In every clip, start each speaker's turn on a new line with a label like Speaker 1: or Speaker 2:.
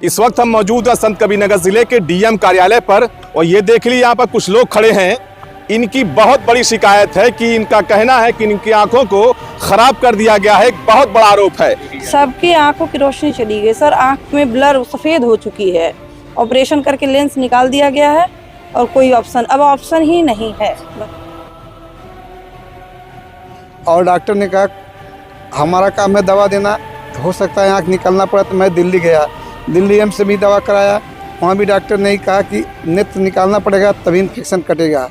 Speaker 1: इस वक्त हम मौजूद हैं संत कबीरनगर जिले के डीएम कार्यालय पर और ये देख ली यहाँ पर कुछ लोग खड़े हैं। इनकी बहुत बड़ी शिकायत है कि इनका कहना है कि इनकी आंखों को खराब कर दिया गया है। एक बहुत बड़ा आरोप है।
Speaker 2: सबकी आंखों की रोशनी चली गई सर, आंख में ब्लर सफेद हो चुकी है। ऑपरेशन करके लेंस निकाल दिया गया है और कोई अब ऑप्शन ही नहीं है।
Speaker 3: और डॉक्टर ने कहा हमारा काम है दवा देना, हो सकता है आँख निकलना पड़ा। तो मैं दिल्ली गया, दिल्ली एम्स से भी दवा कराया, वहाँ भी डॉक्टर ने कहा कि नेत्र निकालना पड़ेगा तभी इन्फेक्शन कटेगा।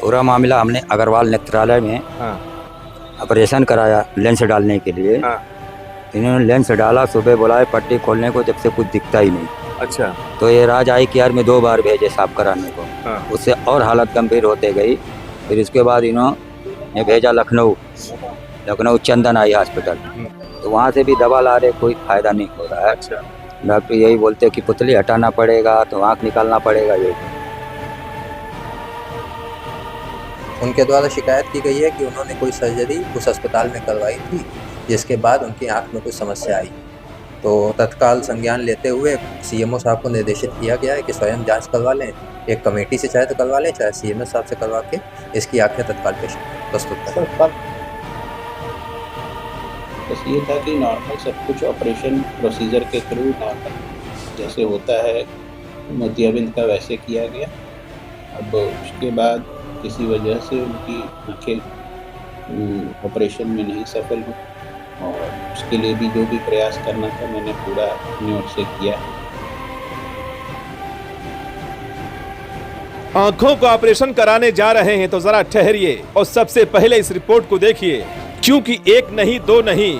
Speaker 4: पूरा मामला हमने अग्रवाल नेत्रालय में ऑपरेशन कराया लेंस डालने के लिए। इन्होंने लेंस डाला, सुबह बुलाए पट्टी खोलने को, जब से कुछ दिखता ही नहीं। अच्छा। तो ये राज आई केयर में 2 बार भेजे साफ कराने को, उससे और हालत गंभीर होते गई। फिर इसके बाद इन्होंने भेजा लखनऊ चंदन आई हॉस्पिटल, तो वहाँ से भी दवा ला रहे, कोई फायदा नहीं हो रहा है। अच्छा। डॉक्टर यही बोलते कि पुतली हटाना पड़ेगा तो आँख निकालना पड़ेगा। ये
Speaker 5: उनके द्वारा शिकायत की गई है कि उन्होंने कोई सर्जरी उस अस्पताल में करवाई थी, जिसके बाद उनकी आंख में कुछ समस्या आई। तो तत्काल संज्ञान लेते हुए सीएमओ साहब को निर्देशित किया गया है कि स्वयं जांच करवा लें। एक कमेटी से चाहे तो करवा लें, चाहे सीएमओ साहब से करवा के इसकी आंखें तत्काल प्रस्तुत करें।
Speaker 6: बस ये था कि नॉर्मल सब कुछ ऑपरेशन प्रोसीजर के थ्रू नॉर्मल जैसे होता है मोतियाबिंद का वैसे किया गया। अब उसके बाद किसी वजह से उनकी आंखें ऑपरेशन में नहीं सफल हुई और उसके लिए भी जो भी प्रयास करना था मैंने पूरा अपनी ओर से किया।
Speaker 1: आंखों का ऑपरेशन कराने जा रहे हैं तो जरा ठहरिए और सबसे पहले इस रिपोर्ट को देखिए, क्योंकि 1 नहीं 2 नहीं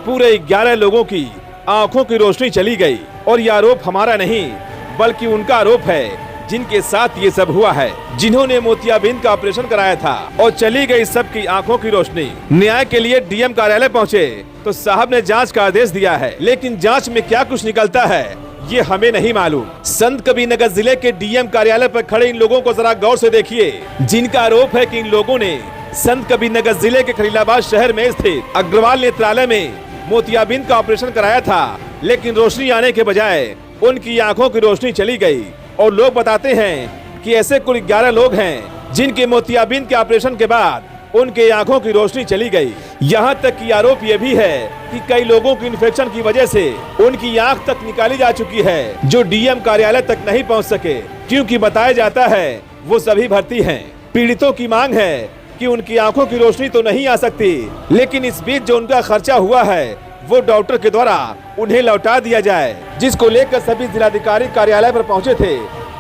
Speaker 1: पूरे 11 लोगों की आंखों की रोशनी चली गई। और यह आरोप हमारा नहीं बल्कि उनका आरोप है जिनके साथ ये सब हुआ है, जिन्होंने मोतियाबिंद का ऑपरेशन कराया था और चली गई सबकी आंखों की रोशनी। न्याय के लिए डीएम कार्यालय पहुँचे तो साहब ने जांच का आदेश दिया है, लेकिन जांच में क्या कुछ निकलता है ये हमें नहीं मालूम। संत कबीरनगर जिले के डीएम कार्यालय पर खड़े इन लोगों को जरा गौर से देखिए, जिनका आरोप है कि इन लोगों ने संत कबीरनगर जिले के खलीलाबाद शहर में स्थित अग्रवाल नेत्रालय में मोतियाबिंद का ऑपरेशन कराया था, लेकिन रोशनी आने के बजाय उनकी आंखों की रोशनी चली गई। और लोग बताते हैं कि ऐसे कुल 11 लोग हैं जिनके मोतियाबिंद के ऑपरेशन के बाद उनके आंखों की रोशनी चली गई। यहाँ तक कि आरोप ये भी है कि कई लोगों की इन्फेक्शन की वजह से उनकी आंख तक निकाली जा चुकी है, जो डीएम कार्यालय तक नहीं पहुँच सके, क्योंकि बताया जाता है वो सभी भर्ती हैं। पीड़ितों की मांग है कि उनकी आंखों की रोशनी तो नहीं आ सकती, लेकिन इस बीच जो उनका खर्चा हुआ है वो डॉक्टर के द्वारा उन्हें लौटा दिया जाए, जिसको लेकर सभी जिलाधिकारी कार्यालय पर पहुंचे थे,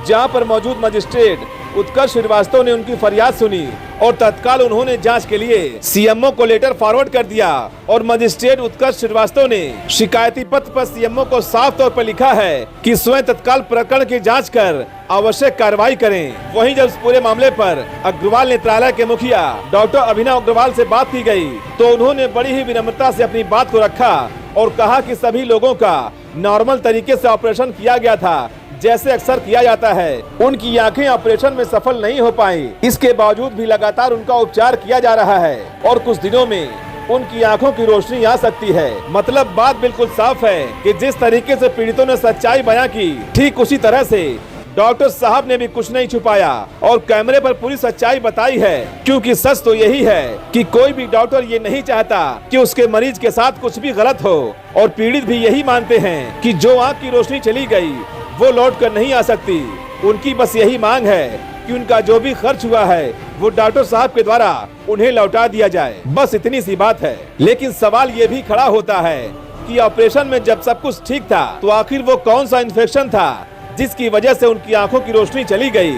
Speaker 1: जहां पर मौजूद मजिस्ट्रेट उत्कर्ष श्रीवास्तव ने उनकी फरियाद सुनी और तत्काल उन्होंने जांच के लिए सीएमओ को लेटर फॉरवर्ड कर दिया। और मजिस्ट्रेट उत्कर्ष श्रीवास्तव ने शिकायती पत्र पर सीएमओ को साफ तौर पर लिखा है कि स्वयं तत्काल प्रकरण की जांच कर आवश्यक कार्रवाई करें। वहीं जब इस पूरे मामले पर अग्रवाल नेत्रालय के मुखिया डॉक्टर अभिनव अग्रवाल से बात की गई तो उन्होंने बड़ी ही विनम्रता से अपनी बात को रखा और कहा कि सभी लोगों का नॉर्मल तरीके से ऑपरेशन किया गया था, जैसे अक्सर किया जाता है। उनकी आंखें ऑपरेशन में सफल नहीं हो पाई, इसके बावजूद भी लगातार उनका उपचार किया जा रहा है और कुछ दिनों में उनकी आंखों की रोशनी आ सकती है। मतलब बात बिल्कुल साफ है कि जिस तरीके से पीड़ितों ने सच्चाई बयां की, ठीक उसी तरह से डॉक्टर साहब ने भी कुछ नहीं छुपाया और कैमरे पर पूरी सच्चाई बताई है। क्योंकि सच तो यही है कि कोई भी डॉक्टर ये नहीं चाहता कि उसके मरीज के साथ कुछ भी गलत हो, और पीड़ित भी यही मानते हैं कि जो आंख की रोशनी चली गई वो लौट कर नहीं आ सकती। उनकी बस यही मांग है कि उनका जो भी खर्च हुआ है वो डॉक्टर साहब के द्वारा उन्हें लौटा दिया जाए, बस इतनी सी बात है। लेकिन सवाल ये भी खड़ा होता है कि ऑपरेशन में जब सब कुछ ठीक था तो आखिर वो कौन सा इन्फेक्शन था जिसकी वजह से उनकी आंखों की रोशनी चली गई।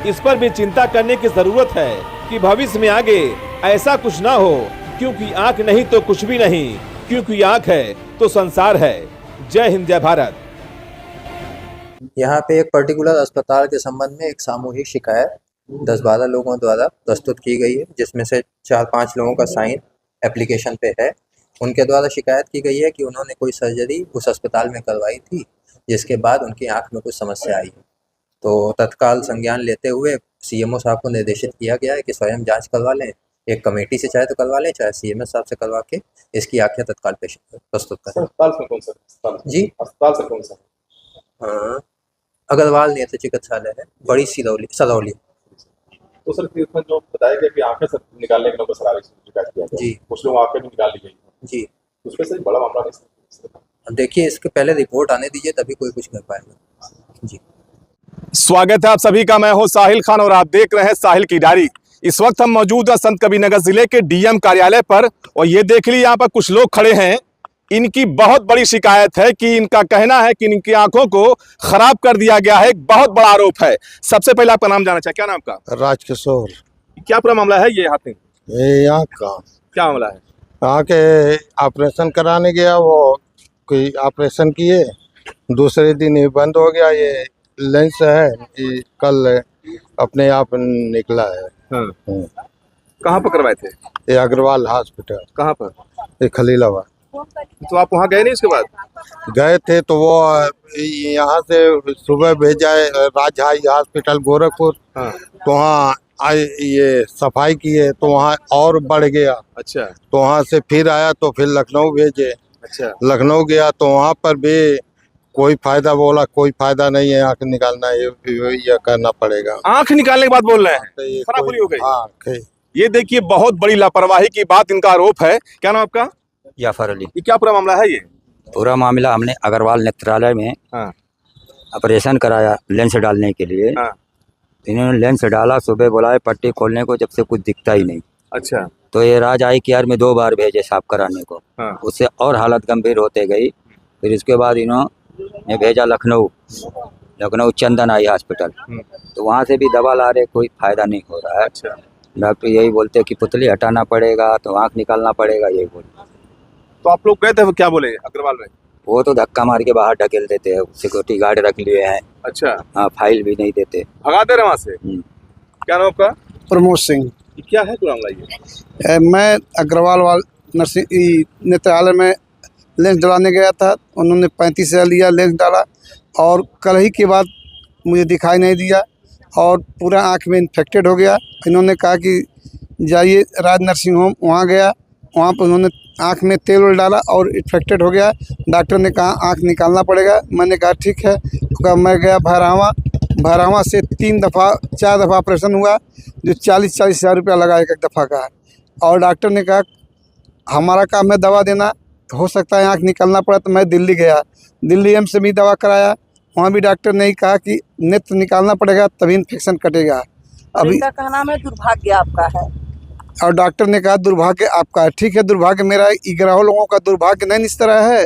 Speaker 1: इस पर भी चिंता करने की जरूरत है कि भविष्य में आगे ऐसा कुछ ना हो, क्योंकि आंख नहीं तो कुछ भी नहीं, क्योंकि आंख है तो संसार है। जय हिंद, जय भारत।
Speaker 5: यहाँ पे एक पर्टिकुलर अस्पताल के संबंध में एक सामूहिक शिकायत 10-12 लोगों द्वारा प्रस्तुत की गई है, जिसमें से 4-5 लोगों का साइन एप्लीकेशन पे है। उनके द्वारा शिकायत की गई है कि उन्होंने कोई सर्जरी उस अस्पताल में करवाई थी, जिसके बाद उनकी आंख में कुछ समस्या आई। तो तत्काल संज्ञान लेते हुए सीएमओ साहब को निर्देशित किया गया है कि स्वयं जांच करवा लें। एक कमेटी से चाहे तो करवा लें, चाहे सीएमएस साहब से करवा के इसकी आंखें तत्काल प्रस्तुत करें।
Speaker 1: अस्पताल से कौन सा
Speaker 5: जी
Speaker 1: अस्पताल से कौन सा?
Speaker 5: हाँ, अग्रवाल नेत्र चिकित्सालय है, बड़ी सरौली।
Speaker 1: तो सर फिर इसमें जो बताया गया कि आंखें सब निकालने के लोग सरारी से शिकायत किया गया,
Speaker 5: जी
Speaker 1: कुछ लोग आंखें भी निकाल ली गई
Speaker 5: जी।
Speaker 1: उसमें से बड़ा मामला नहीं।
Speaker 5: अब देखिए, इसके पहले रिपोर्ट आने दीजिए, तभी कोई कुछ कर पाएगा। जी
Speaker 1: स्वागत है आप सभी का। मैं हूं साहिल खान और आप देख रहे हैं साहिल की डायरी। इस वक्त हम मौजूद हैं संत कबीरनगर जिले के डीएम कार्यालय पर और ये देख लीजिए यहाँ पर कुछ लोग खड़े हैं। इनकी बहुत बड़ी शिकायत है कि इनका कहना है कि इनकी आंखों को खराब कर दिया गया है। एक बहुत बड़ा आरोप है। सबसे पहले आपका नाम जानना चाहिए, क्या नाम का?
Speaker 7: राजकिशोर।
Speaker 1: क्या पूरा मामला है ये हाथ में?
Speaker 7: ये यहाँ का
Speaker 1: क्या मामला है?
Speaker 7: यहाँ के ऑपरेशन कराने गया, वो कोई ऑपरेशन किए, दूसरे दिन ही बंद हो गया। ये लेंस है, ये कल अपने आप निकला है।
Speaker 1: हाँ। कहाँ पर करवाए थे?
Speaker 7: ये अग्रवाल हॉस्पिटल।
Speaker 1: कहाँ पर?
Speaker 7: ये खलीलाबाद।
Speaker 1: तो आप वहाँ गए नहीं उसके बाद?
Speaker 7: गए थे तो वो यहाँ से सुबह भेजा है राजहाई हॉस्पिटल गोरखपुर।
Speaker 1: हाँ।
Speaker 7: तो वहाँ ये सफाई किए तो वहाँ और बढ़ गया।
Speaker 1: अच्छा।
Speaker 7: तो वहाँ से फिर आया तो फिर लखनऊ भेजे।
Speaker 1: अच्छा।
Speaker 7: लखनऊ गया तो वहाँ पर भी कोई फायदा, बोला कोई फायदा नहीं है, आंख निकालना ये करना पड़ेगा।
Speaker 1: आंख निकालने के बाद बोल रहे हैं
Speaker 7: तो ये
Speaker 1: खराब पूरी हो गई।
Speaker 7: हाँ,
Speaker 1: ये देखिए बहुत बड़ी लापरवाही की बात इनका आरोप है। क्या नाम आपका?
Speaker 4: जाफर अली।
Speaker 1: ये क्या पूरा मामला है ये?
Speaker 4: पूरा मामला हमने अग्रवाल नेत्रालय में
Speaker 1: हाँ।
Speaker 4: ऑपरेशन कराया लेंस डालने के लिए।
Speaker 1: हाँ।
Speaker 4: इन्होंने लेंस डाला, सुबह बुलाए पट्टी खोलने को, जब से कुछ दिखता ही नहीं।
Speaker 1: अच्छा।
Speaker 4: तो ये राज आई केयर में 2 बार भेजे साफ कराने को।
Speaker 1: हाँ।
Speaker 4: उससे और हालत गंभीर होते गई। फिर इसके बाद इन्होंने भेजा लखनऊ चंदन आई हॉस्पिटल। तो वहाँ से भी दवा ला रहे, कोई फायदा नहीं हो रहा है।
Speaker 1: अच्छा।
Speaker 4: डॉक्टर यही बोलते कि पुतली हटाना पड़ेगा, तो आँख निकालना पड़ेगा, यही बोलते।
Speaker 1: तो आप लोग गए थे, क्या बोले अग्रवाल में?
Speaker 4: वो तो धक्का मार के बाहर ढकेल देते हैं, सिक्योरिटी गार्ड रख लिए हैं।
Speaker 1: अच्छा।
Speaker 4: हाँ, फाइल भी नहीं देते,
Speaker 1: भगाते रहे वहाँ से। क्या नाम आपका?
Speaker 3: प्रमोद सिंह।
Speaker 1: ये क्या है पूरा मामला ये?
Speaker 3: मैं अग्रवाल नर्सिंग नेत्रालय में लेंस डलाने गया था। उन्होंने 35,000 लिया, लेंस डाला और कल ही के बाद मुझे दिखाई नहीं दिया और पूरा आँख में इन्फेक्टेड हो गया। इन्होंने कहा कि जाइए राज नर्सिंग होम, वहाँ गया। वहाँ पर उन्होंने आँख में तेल डाला और इन्फेक्टेड हो गया। डॉक्टर ने कहा आँख निकालना पड़ेगा। मैंने कहा ठीक है। तो मैं गया भैरहवा से 4 दफ़ा ऑपरेशन हुआ, जो 40 हज़ार रुपया लगा एक दफ़ा का। और डॉक्टर ने कहा हमारा काम है दवा देना, हो सकता है आँख निकालना पड़ा। तो मैं दिल्ली गया, दिल्ली एम्स से भी दवा कराया। वहाँ भी डॉक्टर ने कहा कि नेत्र निकालना पड़ेगा तभी इन्फेक्शन कटेगा। अभी
Speaker 2: इनका कहना है दुर्भाग्य आपका है
Speaker 3: और डॉक्टर ने कहा दुर्भाग्य आपका है। ठीक है, दुर्भाग्य मेरा, 11 लोगों का दुर्भाग्य नहीं इस तरह है।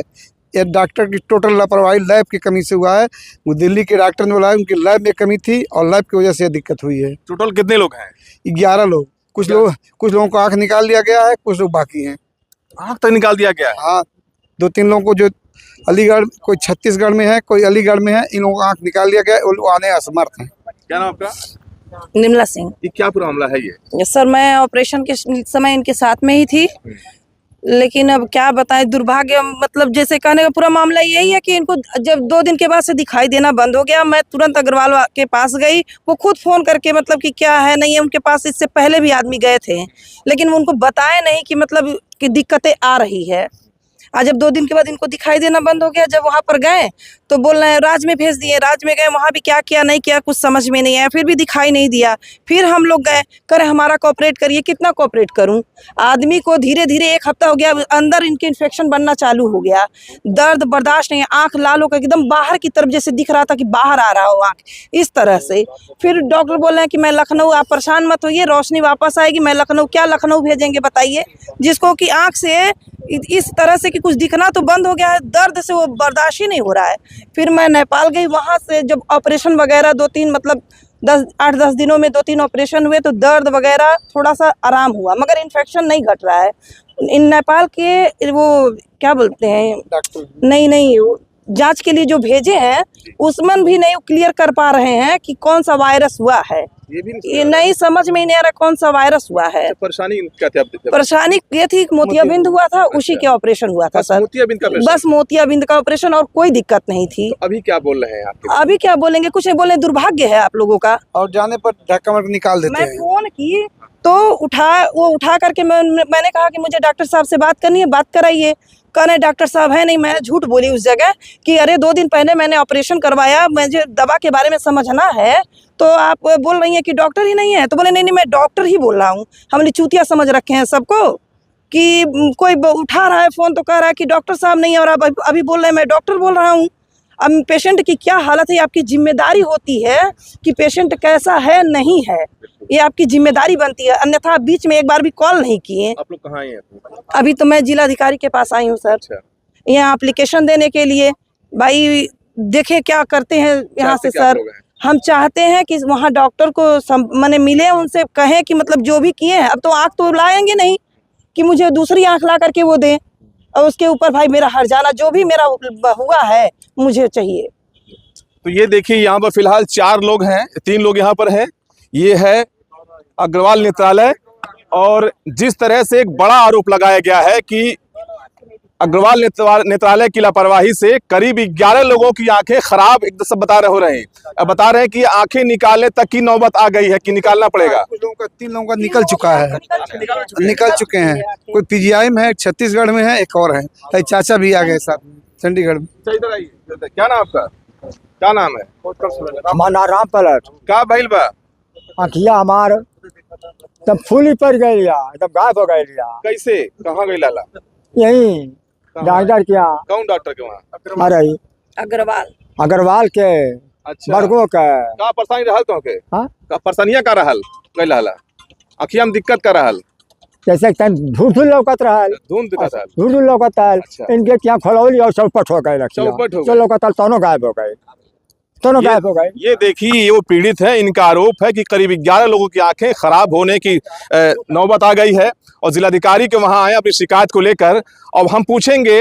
Speaker 3: ये डॉक्टर की टोटल लापरवाही, लैब की कमी से हुआ है। वो दिल्ली के डॉक्टर ने बोला उनकी लैब में कमी थी और लैब की वजह से दिक्कत हुई है।
Speaker 1: टोटल कितने लोग हैं?
Speaker 3: 11 लोग। कुछ लोगों को आँख निकाल लिया गया है, कुछ लोग बाकी हैं।
Speaker 1: आँख तक निकाल दिया गया है?
Speaker 3: हाँ, 2-3 लोगों को, जो अलीगढ़, कोई छत्तीसगढ़ में है, कोई अलीगढ़ में है, इन लोगों को आँख निकाल लिया गया है। वो लोग आने असमर्थ हैं।
Speaker 1: क्या नाम आपका?
Speaker 2: निमला सिंह।
Speaker 1: ये क्या पूरा मामला है ये?
Speaker 2: सर मैं ऑपरेशन के समय इनके साथ में ही थी, लेकिन अब क्या बताएं, दुर्भाग्य मतलब जैसे कहने का पूरा मामला यही है कि इनको जब 2 दिन के बाद से दिखाई देना बंद हो गया। मैं तुरंत अग्रवाल के पास गई। वो खुद फ़ोन करके मतलब कि क्या है नहीं है, उनके पास इससे पहले भी आदमी गए थे, लेकिन वो उनको बताए नहीं कि मतलब कि दिक्कतें आ रही है। आज जब 2 दिन के बाद इनको दिखाई देना बंद हो गया, जब वहाँ पर गए तो बोल रहे हैं राज में भेज दिए। राज में गए, वहाँ भी क्या किया नहीं किया कुछ समझ में नहीं आया, फिर भी दिखाई नहीं दिया। फिर हम लोग गए, करे हमारा कोऑपरेट करिए। कितना कोऑपरेट करूं? आदमी को धीरे धीरे 1 हफ्ता हो गया, अंदर इनके इन्फेक्शन बनना चालू हो गया। दर्द बर्दाश्त नहीं, आँख लाल होकर एकदम बाहर की तरफ जैसे दिख रहा था कि बाहर आ रहा हो आँख, इस तरह से। फिर डॉक्टर बोल रहे हैं कि मैं लखनऊ, आप परेशान मत होइए, रोशनी वापस आएगी। मैं लखनऊ, क्या लखनऊ भेजेंगे बताइए, जिसको कि आँख से इस तरह से कि कुछ दिखना तो बंद हो गया है, दर्द से वो बर्दाश्त ही नहीं हो रहा है। फिर मैं नेपाल गई, वहाँ से जब ऑपरेशन वगैरह 2-3 मतलब 8-10 दिनों में 2-3 ऑपरेशन हुए तो दर्द वगैरह थोड़ा सा आराम हुआ, मगर इन्फेक्शन नहीं घट रहा है। इन नेपाल के वो क्या बोलते हैं, नहीं वो जांच के लिए जो भेजे हैं उसमें भी नहीं क्लियर कर पा रहे हैं कि कौन सा वायरस हुआ है। ये नहीं समझ में नहीं आ रहा कौन सा वायरस हुआ है।
Speaker 1: परेशानी क्या थी?
Speaker 2: परेशानी ये थी, मोतियाबिंद हुआ था। उसी के ऑपरेशन हुआ था सर, बस मोतियाबिंद का ऑपरेशन, और कोई दिक्कत नहीं थी।
Speaker 1: तो अभी क्या बोल रहे हैं आपके?
Speaker 2: अभी क्या बोलेंगे, कुछ नहीं बोले, दुर्भाग्य है आप लोगों का।
Speaker 3: और जाने पर धक्का मार के निकाल देते
Speaker 2: मैं
Speaker 3: हैं।
Speaker 2: फोन की तो वो उठा करके मैंने कहा कि मुझे डॉक्टर साहब से बात करनी है, बात कराइए। कहने डॉक्टर साहब है नहीं। मैं झूठ बोली उस जगह कि अरे 2 दिन पहले मैंने ऑपरेशन करवाया, मुझे दवा के बारे में समझना है, तो आप बोल रही हैं कि डॉक्टर ही नहीं है। तो बोले नहीं नहीं, मैं डॉक्टर ही बोल रहा हूँ। हमने चूतिया समझ रखे हैं सबको कि कोई उठा रहा है फ़ोन तो कह रहा है कि डॉक्टर साहब नहीं है, और अब अभी बोल रहे हैं मैं डॉक्टर बोल रहा हूँ। अब पेशेंट की क्या हालत है, आपकी जिम्मेदारी होती है कि पेशेंट कैसा है नहीं है, ये आपकी जिम्मेदारी बनती है। अन्यथा आप बीच में एक बार भी कॉल नहीं किए।
Speaker 1: आप लोग कहाँ आए हैं?
Speaker 2: अभी तो मैं जिलाधिकारी के पास आई हूँ सर,
Speaker 1: अच्छा।
Speaker 2: यहाँ एप्लीकेशन देने के लिए। भाई देखे क्या करते हैं यहाँ से सर। हम चाहते हैं कि वहाँ डॉक्टर को माने मिले, उनसे कहें कि मतलब जो भी किए हैं, अब तो आँख तो लाएंगे नहीं कि मुझे दूसरी आँख ला करके वो दें, और उसके ऊपर भाई मेरा हर्जाना जो भी मेरा हुआ है मुझे चाहिए।
Speaker 1: तो ये देखिए, यहाँ पर फिलहाल 4 लोग हैं, 3 लोग यहाँ पर हैं। ये है अग्रवाल नेत्रालय, और जिस तरह से एक बड़ा आरोप लगाया गया है कि अग्रवाल नेत्रालय की लापरवाही से करीब 11 लोगों की आंखें खराब एक सब बता रहे हैं कि आंखें निकालने तक की नौबत आ गई है कि निकालना पड़ेगा।
Speaker 3: कुछ लोगों का 3 लोगों का निकल चुका है, निकल चुके हैं। कोई पीजीआई में है, छत्तीसगढ़ में है, एक और है, तो चाचा भी आ गए साथ में चंडीगढ़ में।
Speaker 1: क्या नाम आपका? क्या नाम है?
Speaker 8: हमारा राम पलट
Speaker 1: का भइल बा?
Speaker 8: आखिया हमार तब फूली पड़ गई लिया, एकदम गायब हो गई लिया।
Speaker 1: कैसे? कहाँ गई लाला?
Speaker 8: यही डॉक्टर के यहाँ।
Speaker 1: कौन डॉक्टर के वहाँ?
Speaker 8: अरे
Speaker 2: अग्रवाल
Speaker 8: अग्रवाल के
Speaker 1: अच्छा।
Speaker 8: बड़गो के
Speaker 1: का परेशानी रहल तो के?
Speaker 8: हाँ?
Speaker 1: का परेशानियां का रहल? गई लाला अखिया में दिक्कत का रहल?
Speaker 8: जैसे धूल लौकत रहल,
Speaker 1: धुंध दिक्कत रहल?
Speaker 8: धूल लौकत रहल।
Speaker 1: अच्छा।
Speaker 8: इनके क्या खोलौली और चौपट हो गए,
Speaker 1: चौपट हो गए।
Speaker 8: जो लौकत दोनों गायब हो गए, दोनों गायब हो गए।
Speaker 1: ये देखिए, ये वो पीड़ित है, इनका आरोप है कि करीब 11 लोगों की आंखें खराब होने की नौबत आ गई है, और जिलाधिकारी के वहां आए अपनी शिकायत को लेकर। अब हम पूछेंगे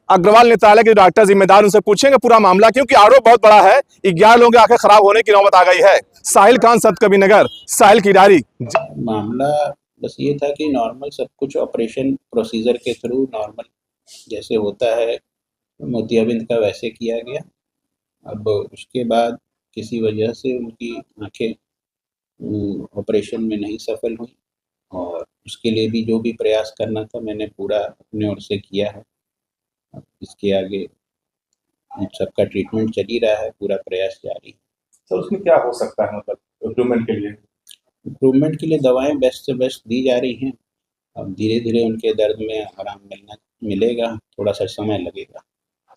Speaker 1: अग्रवाल नेत्रालय के डॉक्टर जिम्मेदार, उनसे पूछेंगे पूरा मामला, क्योंकि आरोप बहुत बड़ा है। 11 लोगों की आंखें खराब होने की नौबत आ गई है। साहिल खान, सतकबीरनगर, साहिल की डायरी।
Speaker 6: मामला बस ये था कि नॉर्मल सब कुछ ऑपरेशन प्रोसीजर के थ्रू नॉर्मल जैसे होता है मोतियाबिंद का वैसे किया गया। अब उसके बाद किसी वजह से उनकी आंखें ऑपरेशन में नहीं सफल हुई, और उसके लिए भी जो भी प्रयास करना था मैंने पूरा अपने ओर से किया है। अब इसके आगे सबका ट्रीटमेंट चल ही रहा है, पूरा प्रयास जारी है।
Speaker 1: सर, उसमें क्या हो सकता है, मतलब इम्प्रूवमेंट के लिए?
Speaker 6: इम्प्रूवमेंट के लिए दवाएं बेस्ट से बेस्ट दी जा रही हैं। अब धीरे धीरे उनके दर्द में आराम मिलेगा, थोड़ा सा समय लगेगा।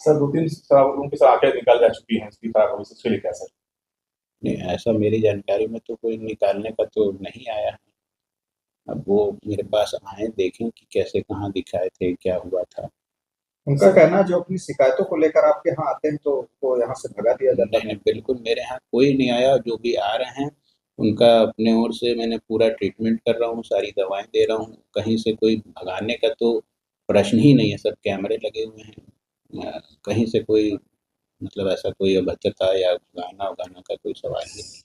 Speaker 1: सर, 2-3 उनकी आंखें निकल जा चुकी हैं, इसकी खराब होने से उसके लिए क्या सर?
Speaker 6: नहीं, ऐसा मेरी जानकारी में तो कोई निकालने का तो नहीं आया है। अब वो मेरे पास आए, देखें कि कैसे कहाँ दिखाए थे, क्या हुआ था।
Speaker 9: उनका कहना है जो अपनी शिकायतों को लेकर आपके यहाँ आते हैं तो वो यहाँ से भगा दिया जाता है।
Speaker 6: नहीं, बिल्कुल मेरे यहाँ कोई नहीं आया। जो भी आ रहे हैं उनका अपने ओर से मैंने पूरा ट्रीटमेंट कर रहा हूँ, सारी दवाएं दे रहा हूँ। कहीं से कोई भगाने का तो प्रश्न ही नहीं है, सब कैमरे लगे हुए हैं। कहीं से कोई मतलब ऐसा कोई अभद्रता या भगाना का कोई सवाल नहीं।